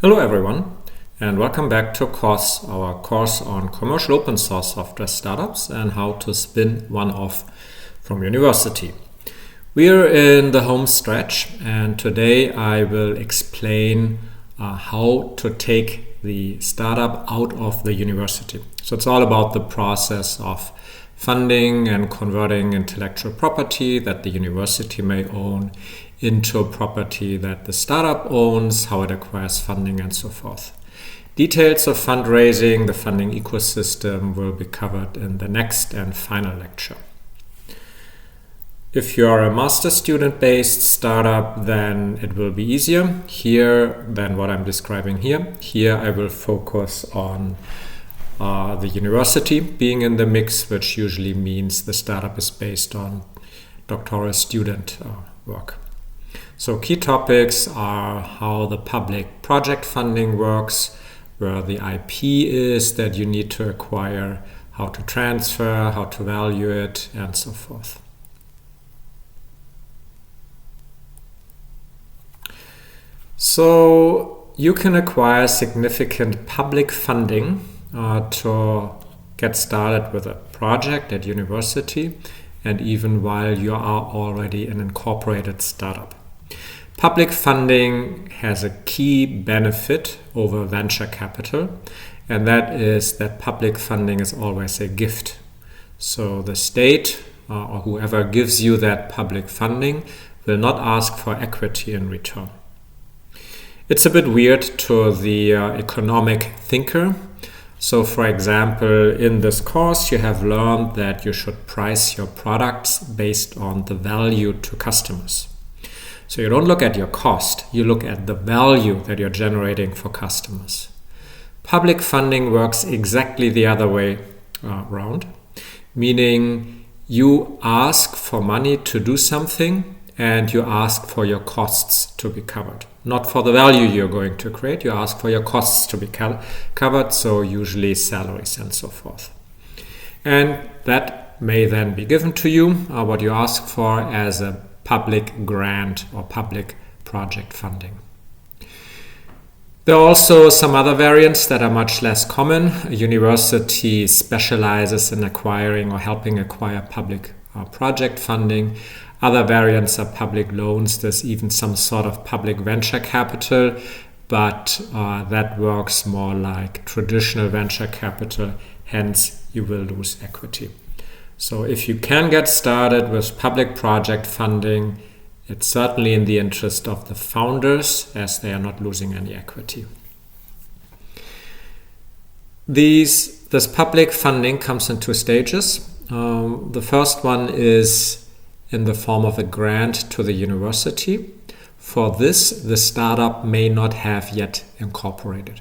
Hello everyone, and welcome back to COSS, our course on commercial open source software startups and how to spin one off from university. We are in the home stretch, and today I will explain how to take the startup out of the university. So it's all about the process of funding and converting intellectual property that the university may own into property that the startup owns, how it acquires funding, and so forth. Details of fundraising, the funding ecosystem, will be covered in the next and final lecture. If you are a master student-based startup, then it will be easier here than what I'm describing here. Here I will focus on the university being in the mix, which usually means the startup is based on doctoral student work. So key topics are how the public project funding works, where the IP is that you need to acquire, how to transfer, how to value it, and so forth. So you can acquire significant public funding to get started with a project at university, and even while you are already an incorporated startup. Public funding has a key benefit over venture capital, and that is that public funding is always a gift. So the state or whoever gives you that public funding will not ask for equity in return. It's a bit weird to the economic thinker. So for example, in this course, you have learned that you should price your products based on the value to customers. So you don't look at your cost, you look at the value that you're generating for customers. Public funding works exactly the other way around, meaning you ask for money to do something and you ask for your costs to be covered. Not for the value you're going to create, you ask for your costs to be covered, so usually salaries and so forth. And that may then be given to you, what you ask for, as a public grant or public project funding. There are also some other variants that are much less common. A university specializes in acquiring or helping acquire public project funding. Other variants are public loans. There's even some sort of public venture capital, but that works more like traditional venture capital, hence you will lose equity. So if you can get started with public project funding, it's certainly in the interest of the founders, as they are not losing any equity. This public funding comes in two stages. The first one is in the form of a grant to the university. For this, the startup may not have yet incorporated.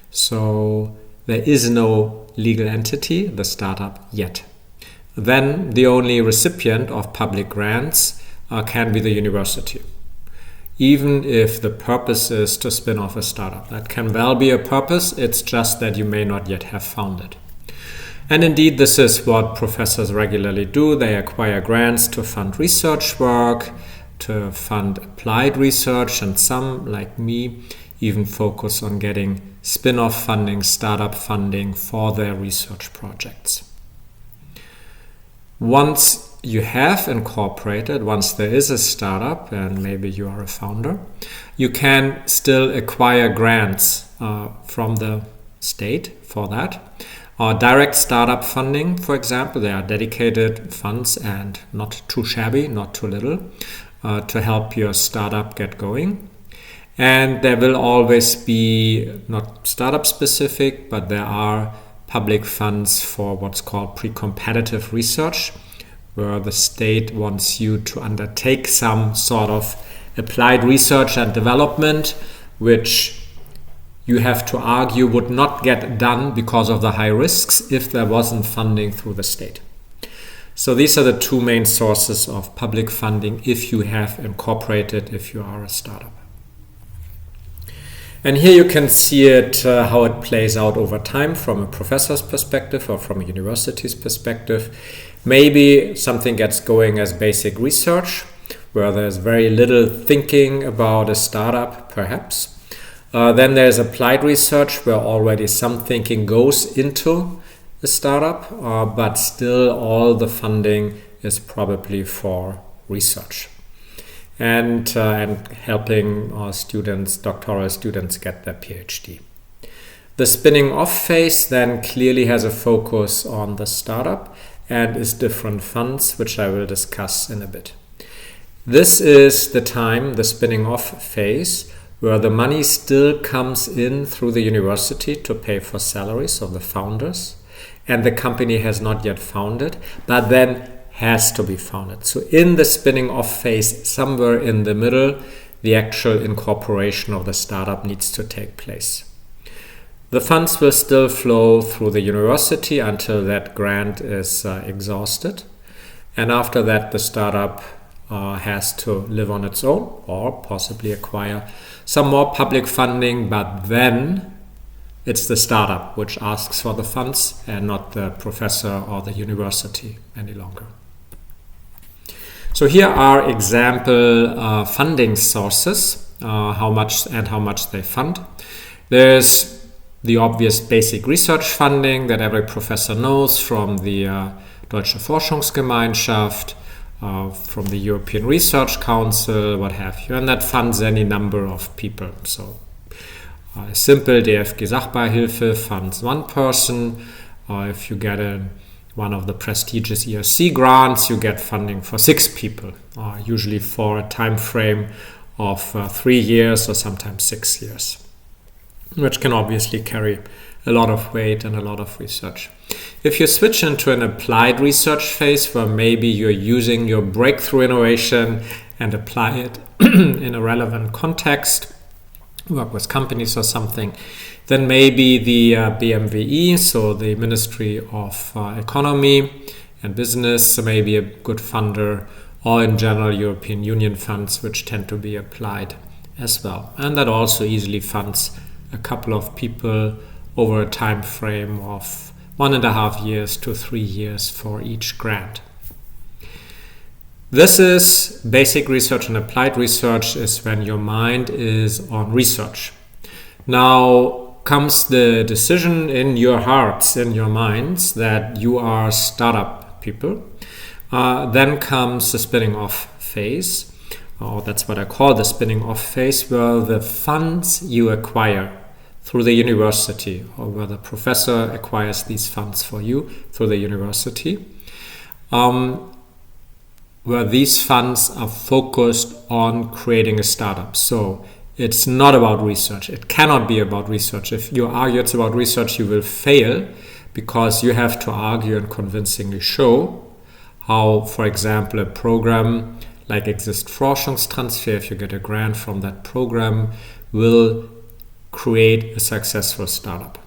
So there is no legal entity, the startup, yet. Then the only recipient of public grants can be the university, even if the purpose is to spin off a startup. That can well be a purpose, it's just that you may not yet have found it. And indeed, this is what professors regularly do. They acquire grants to fund research work, to fund applied research, and some, like me, even focus on getting spin-off funding, startup funding for their research projects. Once you have incorporated, once there is a startup and maybe you are a founder, you can still acquire grants from the state for that. Direct startup funding, for example, there are dedicated funds, and not too shabby, not too little, to help your startup get going. And there will always be, not startup specific, but there are public funds for what's called pre-competitive research, where the state wants you to undertake some sort of applied research and development, which you have to argue would not get done because of the high risks if there wasn't funding through the state. So these are the two main sources of public funding if you have incorporated, if you are a startup. And here you can see it, how it plays out over time from a professor's perspective or from a university's perspective. Maybe something gets going as basic research, where there's very little thinking about a startup, perhaps. Then there's applied research, where already some thinking goes into a startup, but still all the funding is probably for research and helping doctoral students get their Ph.D. The spinning off phase then clearly has a focus on the startup and is different funds, which I will discuss in a bit. This is the time, the spinning off phase, where the money still comes in through the university to pay for salaries of the founders, and the company has not yet founded, but then has to be founded. So in the spinning off phase, somewhere in the middle, the actual incorporation of the startup needs to take place. The funds will still flow through the university until that grant is exhausted. And after that, the startup has to live on its own or possibly acquire some more public funding, but then it's the startup which asks for the funds and not the professor or the university any longer. So here are example funding sources, how much they fund. There's the obvious basic research funding that every professor knows from the Deutsche Forschungsgemeinschaft, from the European Research Council, what have you, and that funds any number of people. So simple DFG Sachbeihilfe funds one person. If you get one of the prestigious ERC grants, you get funding for 6 people, usually for a time frame of 3 years or sometimes 6 years, which can obviously carry a lot of weight and a lot of research. If you switch into an applied research phase, where maybe you're using your breakthrough innovation and apply it in a relevant context, work with companies or something, then maybe the BMWI, so the Ministry of Economy and Business, may be a good funder, or in general European Union funds, which tend to be applied as well. And that also easily funds a couple of people over a time frame of 1.5 years to 3 years for each grant. This is basic research, and applied research is when your mind is on research. Now comes the decision in your hearts, in your minds, that you are startup people. Then comes the spinning off phase, or that's what I call the spinning off phase, where the funds you acquire through the university, or where the professor acquires these funds for you through the university, where these funds are focused on creating a startup. So it's not about research. It cannot be about research. If you argue it's about research, you will fail, because you have to argue and convincingly show how, for example, a program like Exist Forschungstransfer, if you get a grant from that program, will create a successful startup.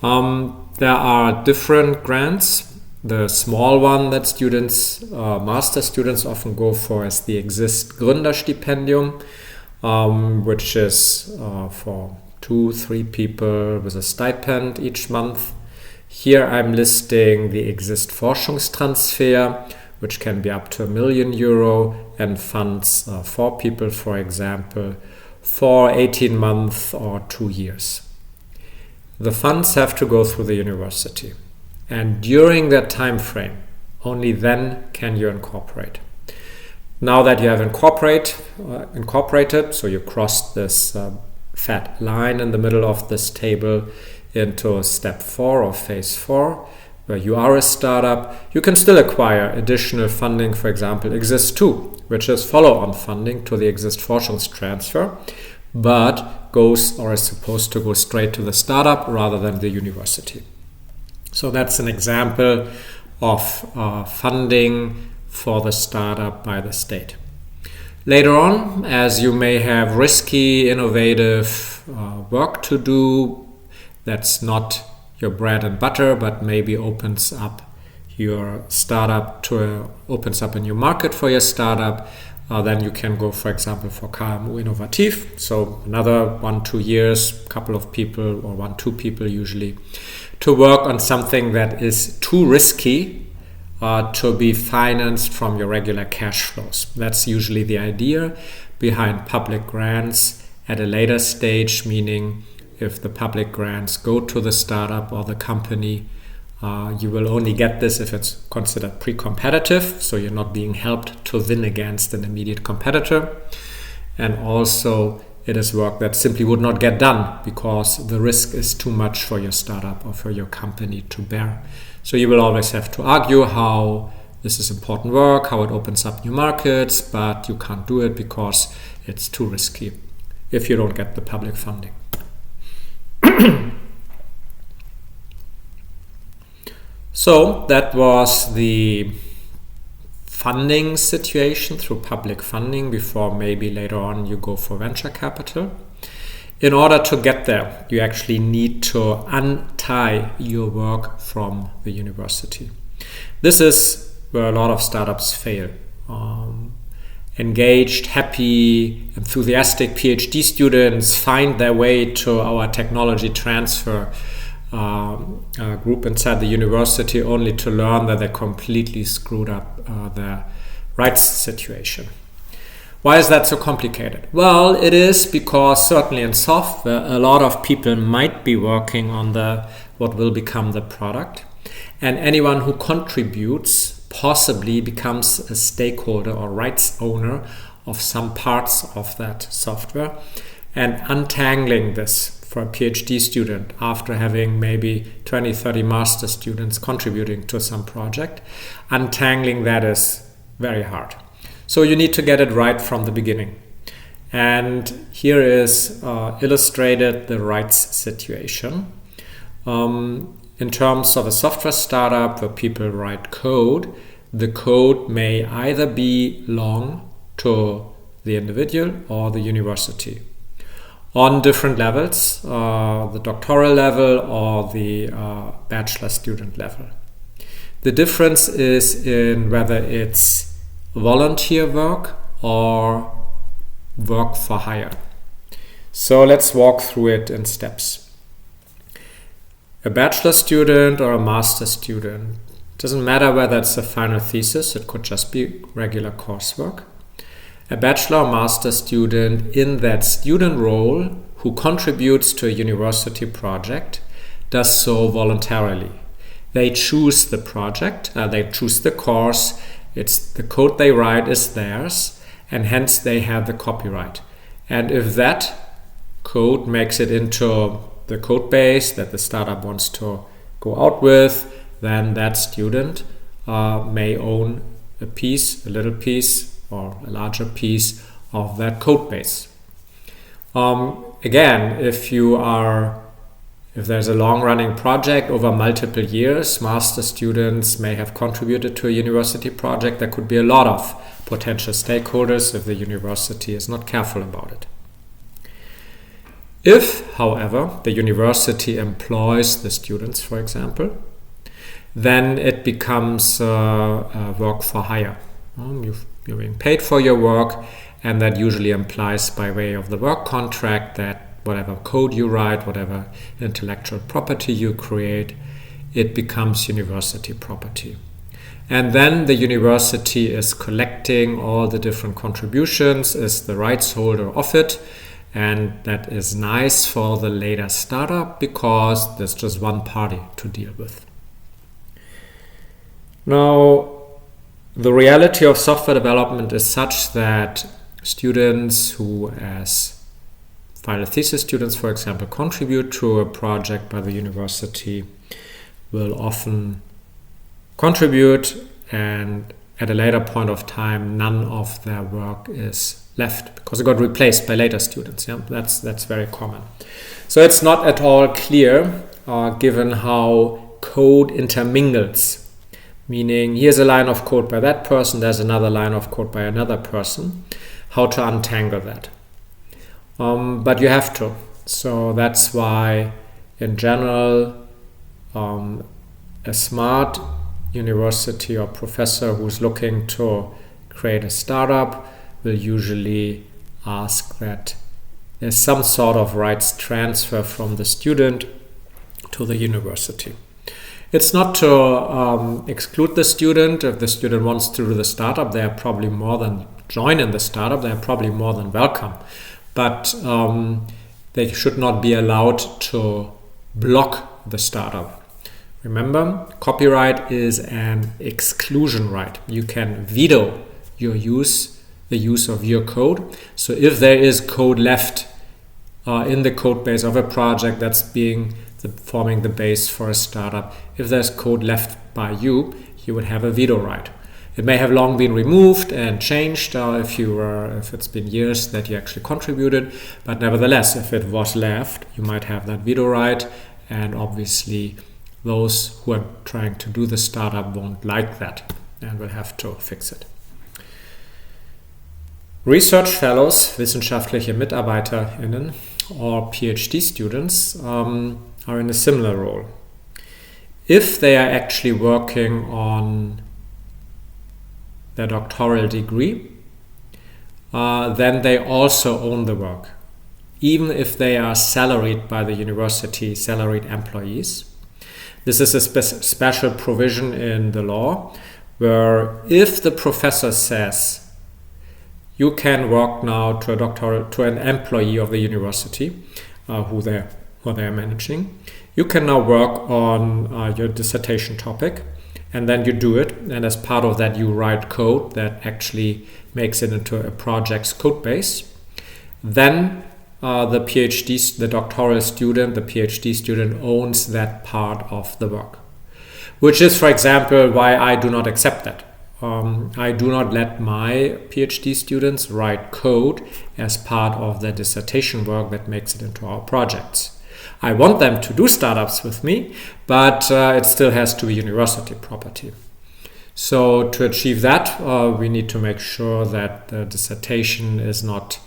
There are different grants. The small one that master students often go for is the Exist Gründerstipendium, which is for 2-3 people with a stipend each month. Here I'm listing the Exist Forschungstransfer, which can be up to €1 million and funds 4 people, for example, for 18 months or 2 years. The funds have to go through the university, and during that time frame, only then can you incorporate. Now that you have incorporated, so you crossed this fat line in the middle of this table into step 4 or phase 4, where you are a startup, you can still acquire additional funding, for example, Exist 2, which is follow-on funding to the Exist Forschungstransfer, but is supposed to go straight to the startup rather than the university. So that's an example of funding for the startup by the state. Later on, as you may have risky, innovative work to do that's not your bread and butter, but maybe opens up your startup opens up a new market for your startup, then you can go, for example, for KMU Innovativ. So another 1-2 years, couple of people, or 1-2 people usually, to work on something that is too risky to be financed from your regular cash flows. That's usually the idea behind public grants at a later stage, meaning if the public grants go to the startup or the company, you will only get this if it's considered pre-competitive, so you're not being helped to win against an immediate competitor. And also, it is work that simply would not get done because the risk is too much for your startup or for your company to bear. So you will always have to argue how this is important work, how it opens up new markets, but you can't do it because it's too risky if you don't get the public funding. So that was the funding situation through public funding before maybe later on you go for venture capital. In order to get there, you actually need to untie your work from the university. This is where a lot of startups fail. Engaged, happy, enthusiastic Ph.D. students find their way to our technology transfer group inside the university only to learn that they completely screwed up their rights situation. Why is that so complicated? Well, it is because certainly in software, a lot of people might be working on what will become the product, and anyone who contributes possibly becomes a stakeholder or rights owner of some parts of that software. And untangling this for a PhD student after having maybe 20, 30 master students contributing to some project, untangling that is very hard. So you need to get it right from the beginning. And here is illustrated the rights situation. In terms of a software startup where people write code, the code may either belong to the individual or the university on different levels, the doctoral level or the bachelor student level. The difference is in whether it's volunteer work or work for hire. So let's walk through it in steps. A bachelor student or a master student, doesn't matter whether it's a final thesis, it could just be regular coursework. A bachelor or master student in that student role who contributes to a university project does so voluntarily. They choose the project, they choose the course, it's the code they write is theirs, and hence they have the copyright. And if that code makes it into the code base that the startup wants to go out with, then that student may own a piece, a little piece, or a larger piece of that code base. Again, if there's a long-running project over multiple years, master students may have contributed to a university project. There could be a lot of potential stakeholders if the university is not careful about it. If, however, the university employs the students, for example, then it becomes work for hire. You're being paid for your work, and that usually implies by way of the work contract that whatever code you write, whatever intellectual property you create, it becomes university property. And then the university is collecting all the different contributions, is the rights holder of it, and that is nice for the later startup because there's just one party to deal with. Now, the reality of software development is such that students who, as final thesis students, for example, contribute to a project by the university will often contribute, and at a later point of time, none of their work is left because it got replaced by later students. Yeah, that's very common. So it's not at all clear, given how code intermingles. Meaning, here's a line of code by that person, there's another line of code by another person, how to untangle that. But you have to. So that's why, in general, a smart university or professor who's looking to create a startup will usually ask that there's some sort of rights transfer from the student to the university. It's not to exclude the student. If the student wants to do the startup, they are probably more than join in the startup. They are probably more than welcome. but they should not be allowed to block the startup. Remember, copyright is an exclusion right. You can veto the use of your code. So if there is code left in the code base of a project that's forming the base for a startup, if there's code left by you, you would have a veto right. It may have long been removed and changed if it's been years that you actually contributed, but nevertheless, if it was left, you might have that veto right, and obviously those who are trying to do the startup won't like that and will have to fix it. Research fellows, wissenschaftliche MitarbeiterInnen, or Ph.D. students are in a similar role. If they are actually working on their doctoral degree, then they also own the work, even if they are salaried by the university, salaried employees. This is a special provision in the law where if the professor says you can work now to an employee of the university who they are managing, you can now work on your dissertation topic, and then you do it, and as part of that you write code that actually makes it into a project's code base. Then the doctoral student, the PhD student owns that part of the work. Which is, for example, why I do not accept that. I do not let my PhD students write code as part of their dissertation work that makes it into our projects. I want them to do startups with me, but it still has to be university property. So to achieve that, we need to make sure that the dissertation does not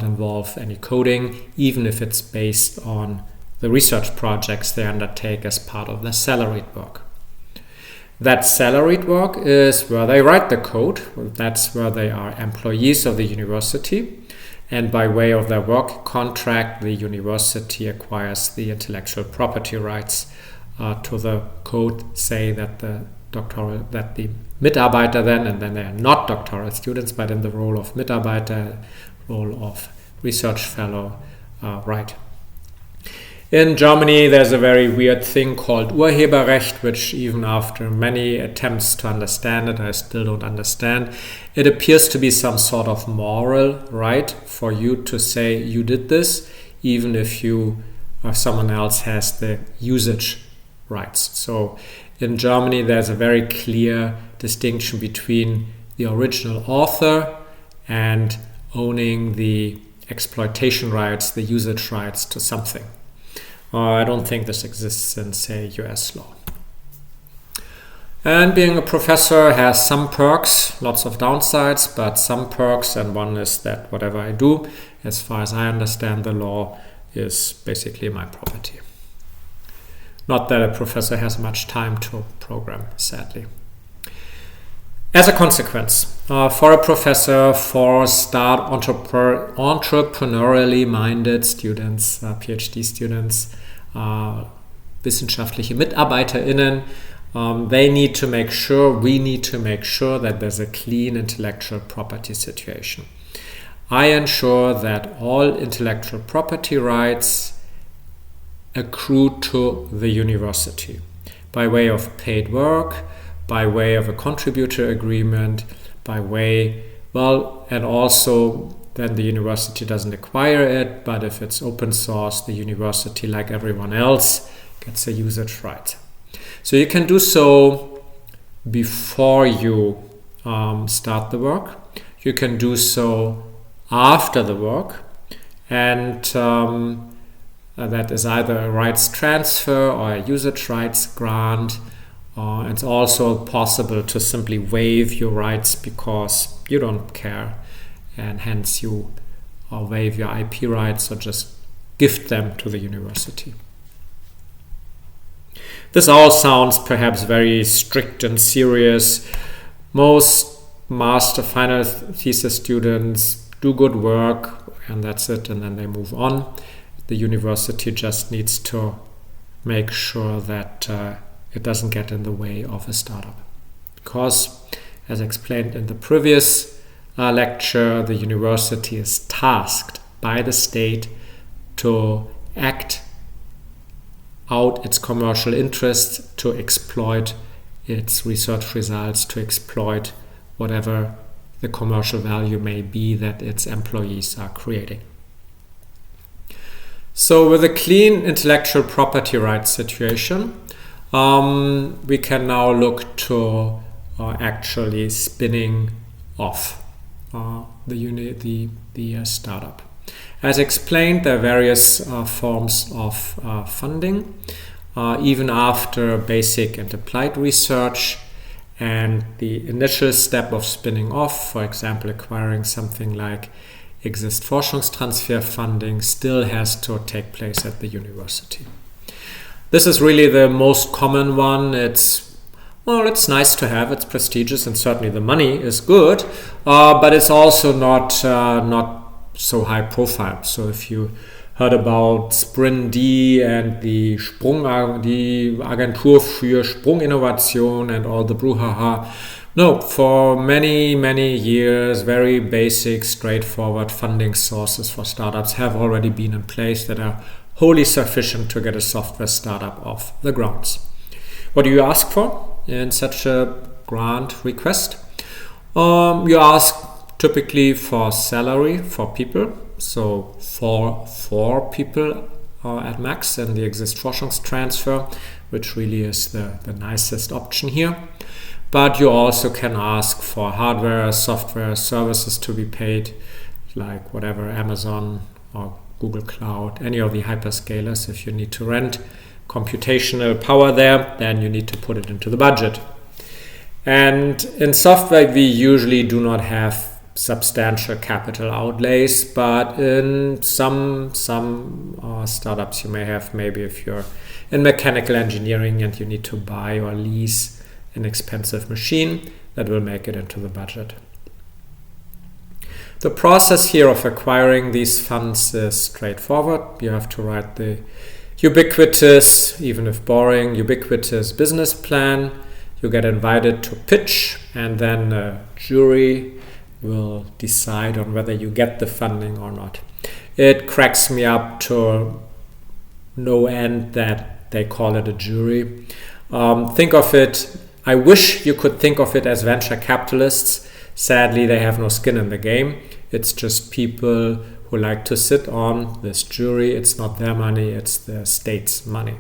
involve any coding, even if it's based on the research projects they undertake as part of their salaried work. That salaried work is where they write the code. That's where they are employees of the university. And by way of their work contract, the university acquires the intellectual property rights to the code, say that the Mitarbeiter then they are not doctoral students, but in the role of Mitarbeiter, role of research fellow, right. In Germany, there's a very weird thing called Urheberrecht, which even after many attempts to understand it, I still don't understand. It appears to be some sort of moral right for you to say you did this, even if someone else has the usage rights. So in Germany, there's a very clear distinction between the original author and owning the exploitation rights, the usage rights to something. I don't think this exists in, say, US law. And being a professor has some perks, lots of downsides, but some perks, and one is that whatever I do, as far as I understand the law, is basically my property. Not that a professor has much time to program, sadly. As a consequence, for a professor, for entrepreneurially minded students, PhD students, wissenschaftliche MitarbeiterInnen, we need to make sure that there's a clean intellectual property situation. I ensure that all intellectual property rights accrue to the university by way of paid work, by way of a contributor agreement, and also then the university doesn't acquire it, but if it's open source, the university, like everyone else, gets a usage right. So you can do so before you start the work. You can do so after the work, and that is either a rights transfer or a usage rights grant. It's also possible to simply waive your rights because you don't care, and hence you waive your IP rights or just gift them to the university. This all sounds perhaps very strict and serious. Most master final thesis students do good work and that's it, and then they move on. The university just needs to make sure that it doesn't get in the way of a startup. Because, as explained in the previous lecture, the university is tasked by the state to act out its commercial interests, to exploit its research results, to exploit whatever the commercial value may be that its employees are creating. So with a clean intellectual property rights situation, we can now look to actually spinning off the startup. As explained, there are various forms of funding, even after basic and applied research. And the initial step of spinning off, for example, acquiring something like Exist-Forschungstransfer funding, still has to take place at the university. This is really the most common one. It's nice to have, it's prestigious, and certainly the money is good, but it's also not so high profile. So if you heard about Ph.D. and die Agentur für Sprunginnovation and all the brouhaha. No, for many years, very basic, straightforward funding sources for startups have already been in place that are wholly sufficient to get a software startup off the grounds. What do you ask for in such a grant request? You ask typically for salary for people. So for 4 people at max in the Exist-Forschungstransfer, which really is the nicest option here. But you also can ask for hardware, software, services to be paid, like whatever, Amazon or Google Cloud, any of the hyperscalers. If you need to rent computational power there, then you need to put it into the budget. And in software, we usually do not have substantial capital outlays, but in some startups you may have, maybe if you're in mechanical engineering and you need to buy or lease an expensive machine, that will make it into the budget. The process here of acquiring these funds is straightforward. You have to write the ubiquitous, even if boring, ubiquitous business plan. You get invited to pitch, and then a jury will decide on whether you get the funding or not. It cracks me up to no end that they call it a jury. Think of it, I wish you could think of it as venture capitalists. Sadly, they have no skin in the game. It's just people who like to sit on this jury. It's not their money, it's the state's money.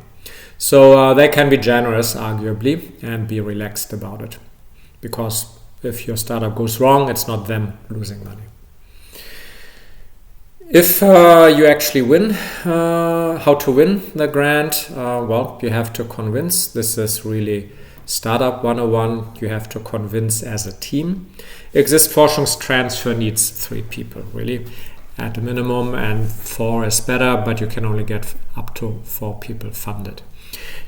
So they can be generous, arguably, and be relaxed about it. Because if your startup goes wrong, it's not them losing money. If you actually win, how to win the grant? Well, you have to convince. This is really Startup 101. You have to convince as a team. Exist-Forschungstransfer needs 3 people, really, at a minimum, and 4 is better, but you can only get up to 4 people funded.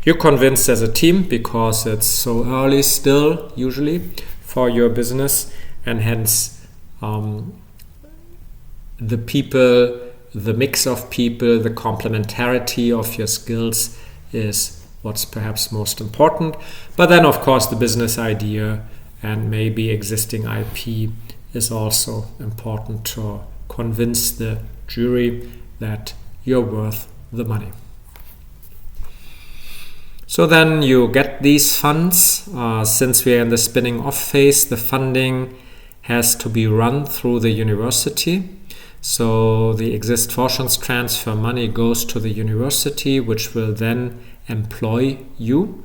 You convince as a team because it's so early still, usually, for your business, and hence the people, the mix of people, the complementarity of your skills is what's perhaps most important. But then, of course, the business idea and maybe existing IP is also important to convince the jury that you're worth the money. So then you get these funds. Since we are in the spinning off phase, the funding has to be run through the university. So the Exist-Forschungstransfer money goes to the university, which will then employ you.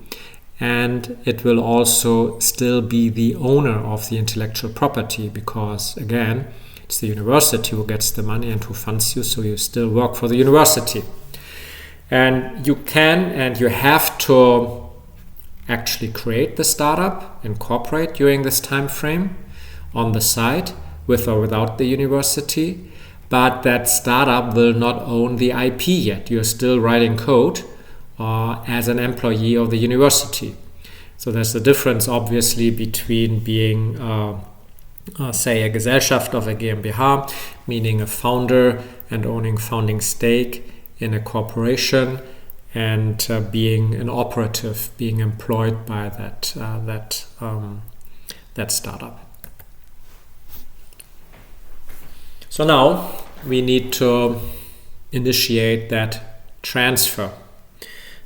And it will also still be the owner of the intellectual property because, again, it's the university who gets the money and who funds you, so you still work for the university. And you can and you have to actually create the startup, incorporate during this time frame on the side, with or without the university. But that startup will not own the IP yet. You're still writing code as an employee of the university. So there's a difference, obviously, between being, say, a Gesellschaft of a GmbH, meaning a founder and owning founding stake in a corporation, and being an operative, being employed by that startup. So now we need to initiate that transfer.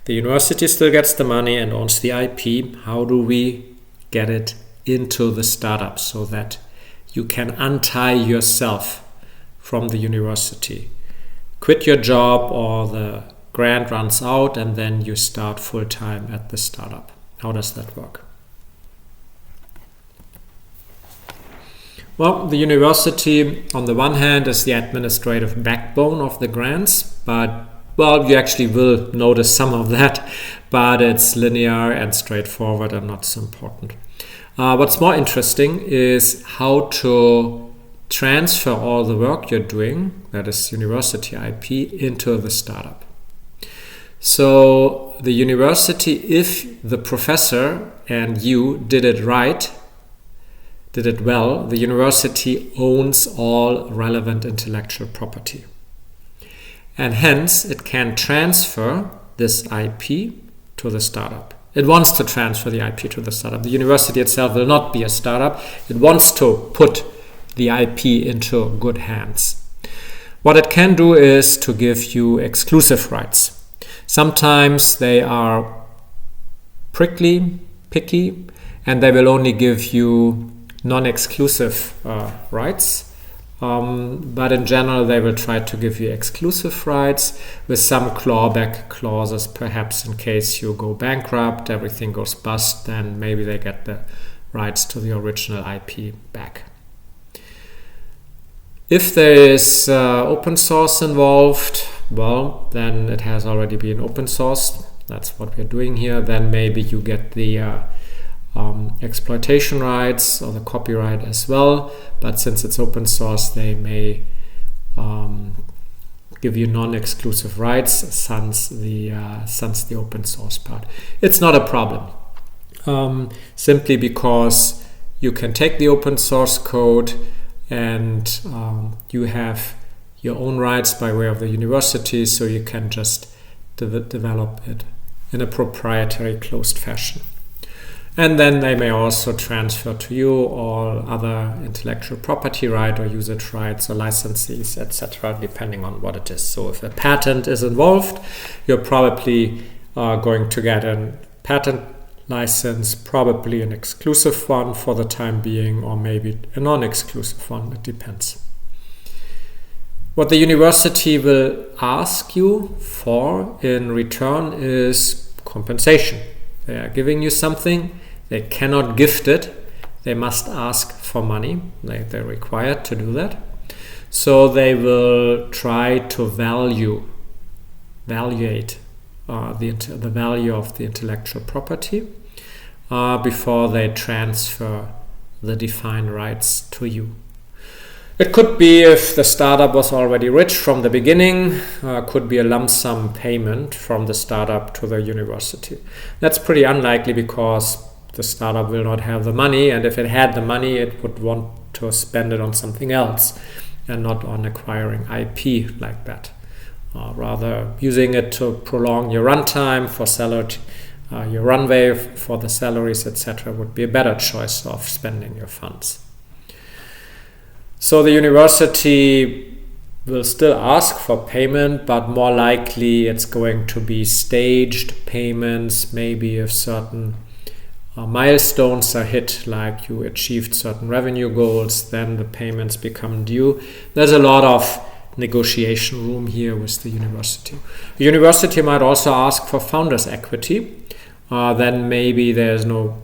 The university still gets the money and owns the IP. How do we get it into the startup so that you can untie yourself from the university? Quit your job or the grant runs out and then you start full-time at the startup. How does that work? Well, the university on the one hand is the administrative backbone of the grants, but you actually will notice some of that, but it's linear and straightforward and not so important. What's more interesting is how to transfer all the work you're doing, that is university IP, into the startup. So the university, if the professor and you did it right, did it well, the university owns all relevant intellectual property. And hence, it can transfer this IP to the startup. It wants to transfer the IP to the startup. The university itself will not be a startup. It wants to put the IP into good hands. What it can do is to give you exclusive rights. Sometimes they are picky, and they will only give you non-exclusive rights. But in general, they will try to give you exclusive rights with some clawback clauses, perhaps in case you go bankrupt, everything goes bust, then maybe they get the rights to the original IP back. If there is open source involved, well, then it has already been open sourced. That's what we're doing here. Then maybe you get the exploitation rights or the copyright as well, but since it's open source, they may give you non-exclusive rights sans the open source part. It's not a problem, simply because you can take the open source code and you have your own rights by way of the university, so you can just develop it in a proprietary closed fashion. And then they may also transfer to you all other intellectual property right or usage rights or licenses, etc., depending on what it is. So if a patent is involved, you're probably going to get a patent license, probably an exclusive one for the time being, or maybe a non-exclusive one. It depends. What the university will ask you for in return is compensation. They are giving you something. They cannot gift it. They must ask for money. They're required to do that. So they will try to evaluate the value of the intellectual property before they transfer the defined rights to you. It could be, if the startup was already rich from the beginning, could be a lump sum payment from the startup to the university. That's pretty unlikely because the startup will not have the money, and if it had the money, it would want to spend it on something else and not on acquiring IP like that. Rather, using it to prolong your runtime for salary, your runway for the salaries, etc., would be a better choice of spending your funds. So the university will still ask for payment, but more likely it's going to be staged payments. Maybe if certain milestones are hit, like you achieved certain revenue goals, then the payments become due. There's a lot of negotiation room here with the university. The university might also ask for founders' equity. Then maybe there's no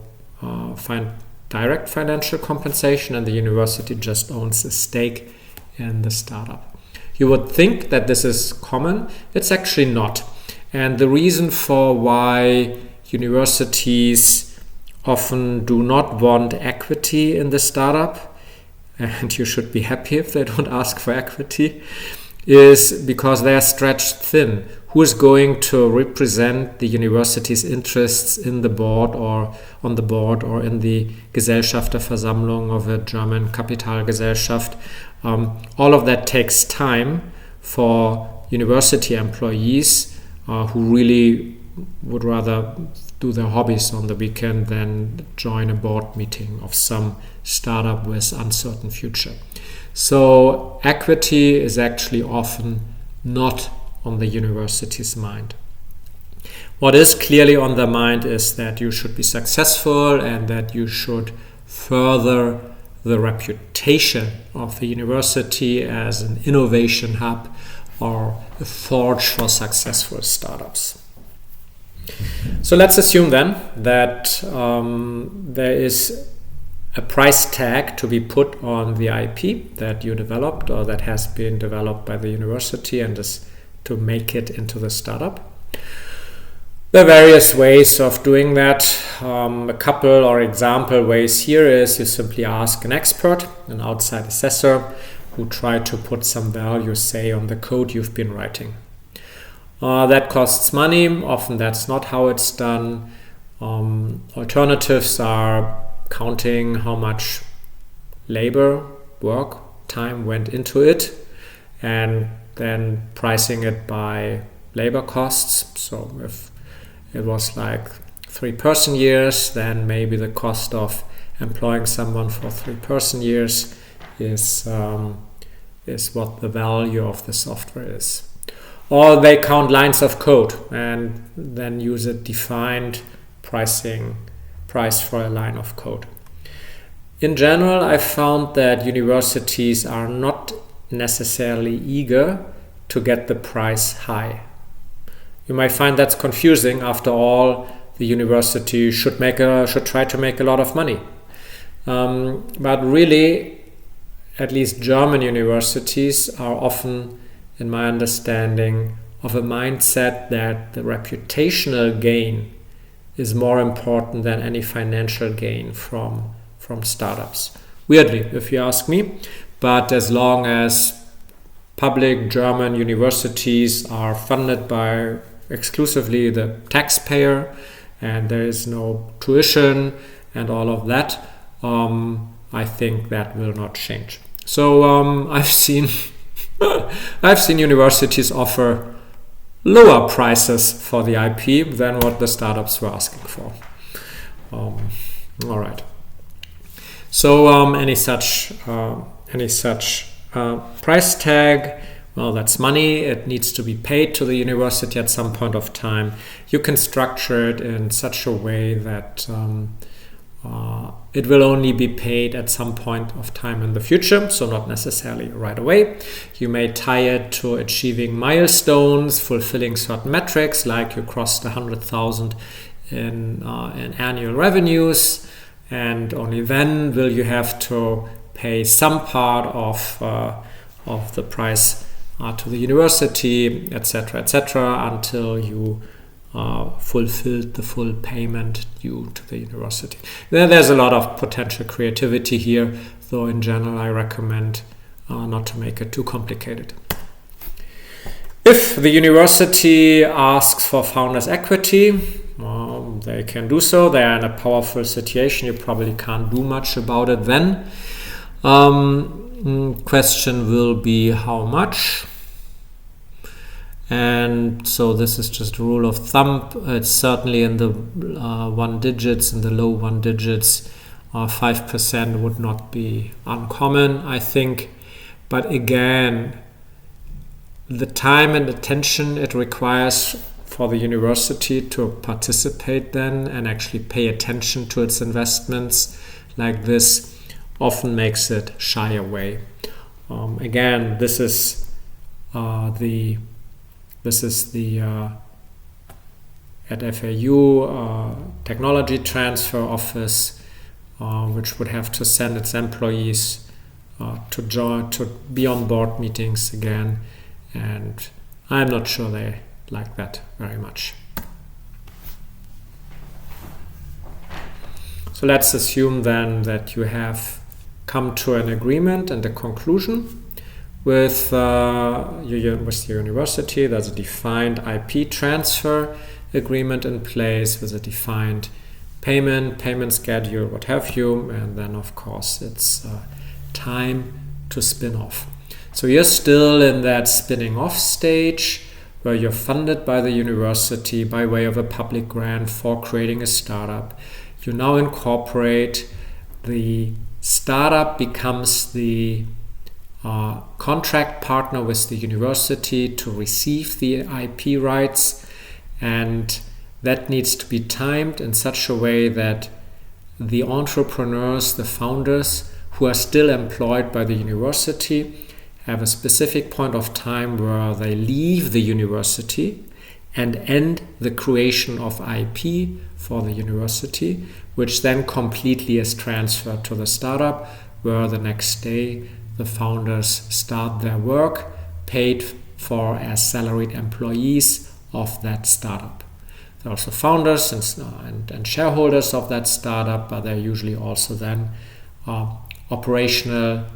direct financial compensation, and the university just owns a stake in the startup. You would think that this is common. It's actually not. And the reason for why universities often do not want equity in the startup, and you should be happy if they don't ask for equity, is because they are stretched thin. Who is going to represent the university's interests in the board or on the board or in the Gesellschafterversammlung of a German Kapitalgesellschaft? All of that takes time for university employees who really would rather do their hobbies on the weekend than join a board meeting of some startup with uncertain future. So equity is actually often not on the university's mind. What is clearly on their mind is that you should be successful and that you should further the reputation of the university as an innovation hub or a forge for successful startups. So let's assume then that there is a price tag to be put on the IP that you developed or that has been developed by the university and is to make it into the startup. There are various ways of doing that. A couple or example ways here is you simply ask an expert, an outside assessor, who try to put some value, say, on the code you've been writing. That costs money. Often that's not how it's done. Alternatives are counting how much labor, work, time went into it, and then pricing it by labor costs. So if it was like 3 person years, then maybe the cost of employing someone for 3 person years is what the value of the software is. Or they count lines of code and then use a defined price for a line of code. In general, I found that universities are not necessarily eager to get the price high. You might find that's confusing. After all, the university should try to make a lot of money. But really, at least German universities are often, in my understanding, of a mindset that the reputational gain is more important than any financial gain from startups. Weirdly, if you ask me, but as long as public German universities are funded by exclusively the taxpayer and there is no tuition and all of that, I think that will not change. So I've seen universities offer lower prices for the IP than what the startups were asking for. All right. So any such price tag, well, that's money. It needs to be paid to the university at some point of time. You can structure it in such a way that it will only be paid at some point of time in the future, so not necessarily right away. You may tie it to achieving milestones, fulfilling certain metrics, like you crossed 100,000 in annual revenues, and only then will you have to pay some part of the price to the university, etc., until you fulfilled the full payment due to the university. There's a lot of potential creativity here, though in general I recommend not to make it too complicated. If the university asks for founders' equity, they can do so. They are in a powerful situation. You probably can't do much about it then. Question will be how much. And so this is just a rule of thumb. It's certainly in the one digits, in the low one digits. 5% would not be uncommon, I think. But again, the time and attention it requires for the university to participate then and actually pay attention to its investments like this often makes it shy away. Again, this is the at FAU technology transfer office, which would have to send its employees to be on board meetings again, and I'm not sure they like that very much. So let's assume then that you have come to an agreement and a conclusion with your university. There's a defined IP transfer agreement in place with a defined payment schedule, what have you, and then of course it's time to spin off. So you're still in that spinning off stage where you're funded by the university by way of a public grant for creating a startup. You now incorporate. The startup becomes the contract partner with the university to receive the IP rights, and that needs to be timed in such a way that the entrepreneurs, the founders who are still employed by the university, have a specific point of time where they leave the university and end the creation of IP for the university, which then completely is transferred to the startup, where the next day the founders start their work, paid for as salaried employees of that startup. They're also founders and shareholders of that startup, but they're usually also then operational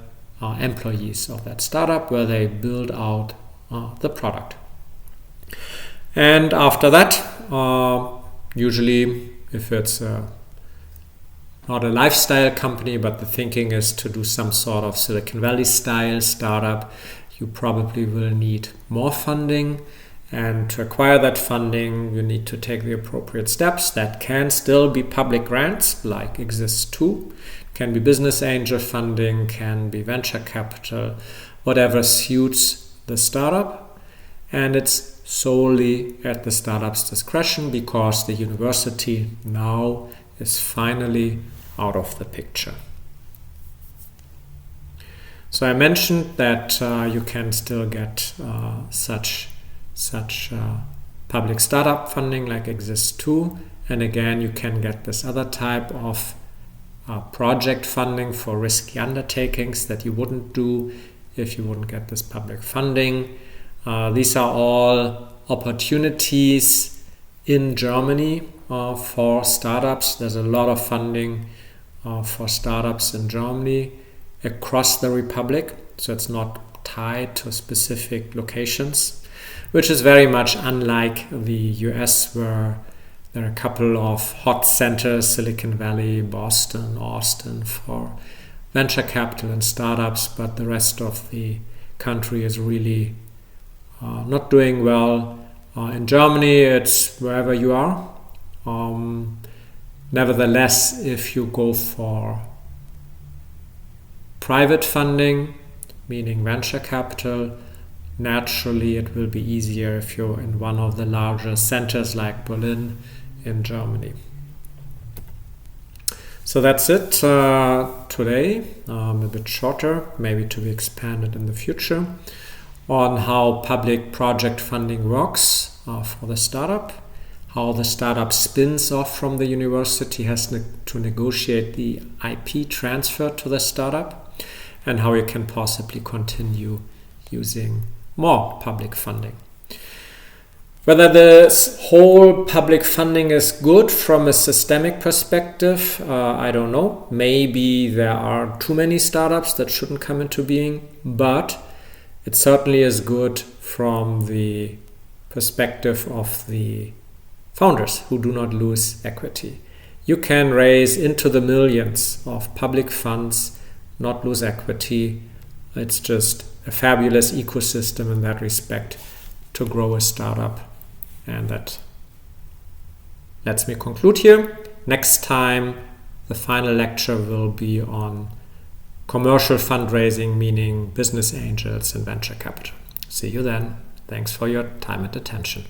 employees of that startup, where they build out the product. And after that, usually if it's not a lifestyle company, but the thinking is to do some sort of Silicon Valley style startup, you probably will need more funding. And to acquire that funding, you need to take the appropriate steps. That can still be public grants, like exists too. Can be business angel funding, can be venture capital, whatever suits the startup. And it's solely at the startup's discretion, because the university now is finally out of the picture. So I mentioned that you can still get such public startup funding like exists too, and again you can get this other type of project funding for risky undertakings that you wouldn't do if you wouldn't get this public funding. These are all opportunities in Germany for startups. There's a lot of funding for startups in Germany across the Republic, so it's not tied to specific locations, which is very much unlike the US, where there are a couple of hot centers, Silicon Valley, Boston, Austin, for venture capital and startups, but the rest of the country is really not doing well. In Germany, it's wherever you are. Nevertheless, if you go for private funding, meaning venture capital, naturally it will be easier if you're in one of the larger centers like Berlin in Germany. So that's it today, a bit shorter, maybe to be expanded in the future, on how public project funding works for the startup, how the startup spins off from the university, has to negotiate the IP transfer to the startup, and how you can possibly continue using more public funding. Whether this whole public funding is good from a systemic perspective, I don't know. Maybe there are too many startups that shouldn't come into being, but it certainly is good from the perspective of the founders who do not lose equity. You can raise into the millions of public funds, not lose equity. It's just a fabulous ecosystem in that respect to grow a startup. And that lets me conclude here. Next time, the final lecture will be on commercial fundraising, meaning business angels and venture capital. See you then. Thanks for your time and attention.